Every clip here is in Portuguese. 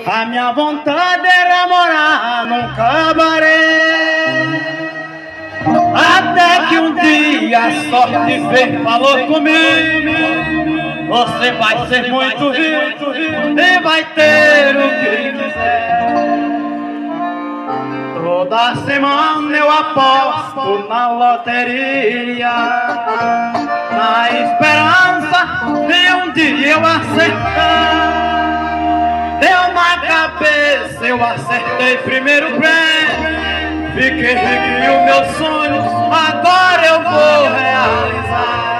A minha vontade era morar num cabaré, até que um dia a sorte veio, falou comigo: você vai ser muito rico e vai ter o que quiser. Toda semana eu aposto na loteria, na esperança de um dia eu acertar. Deu na cabeça, eu acertei primeiro prêmio. Fiquei rico e o meu sonho agora eu vou realizar.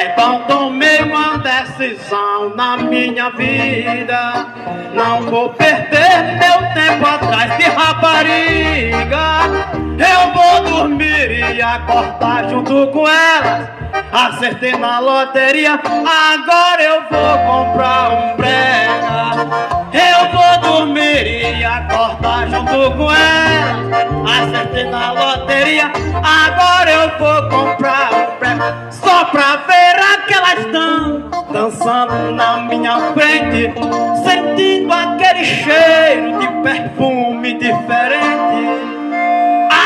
Então tomei uma decisão na minha vida: não vou perder meu tempo atrás de rapariga. Eu vou dormir e acordar junto com elas. Acertei na loteria, agora eu vou comprar um brega. Eu vou dormir e acordar junto com elas. Acertei na loteria, agora eu vou comprar um brega. Só pra ver aquelas dançando na minha frente, sentindo aquele cheiro de perfume diferente.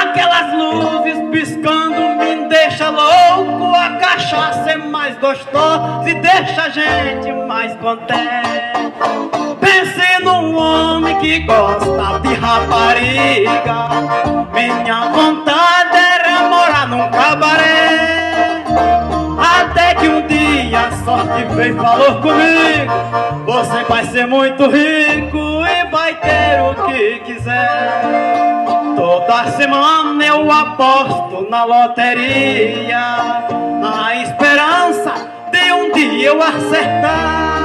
Aquelas luzes piscando me deixa louco. A cachaça é mais gostosa e deixa a gente mais contente. Pense num homem que gosta de rapariga. Minha vontade era morar num cabaré, até que um dia a sorte veio e falou comigo: você vai ser muito rico e vai ter o que quiser. Toda semana eu aposto na loteria, na esperança de um dia eu acertar.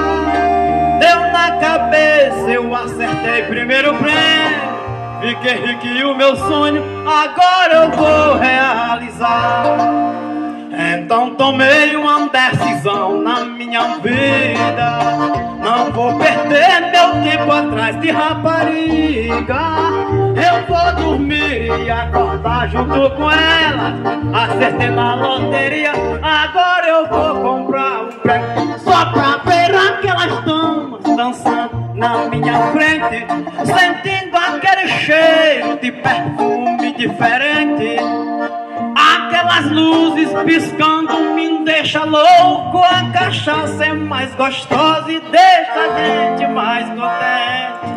Deu na cabeça, eu acertei primeiro prêmio. Fiquei rico e o meu sonho agora eu vou realizar. Então tomei uma decisão na minha vida: não vou perder meu tempo atrás de rapariga. Eu vou dormir e acordar junto com ela. Acertei na loteria, agora eu vou comprar um prêmio. Só pra ver aquelas damas dançando na minha frente, sentindo aquele cheiro de perfume diferente. Aquelas luzes piscando me deixa louco. A cachaça é mais gostosa e deixa a gente mais contente.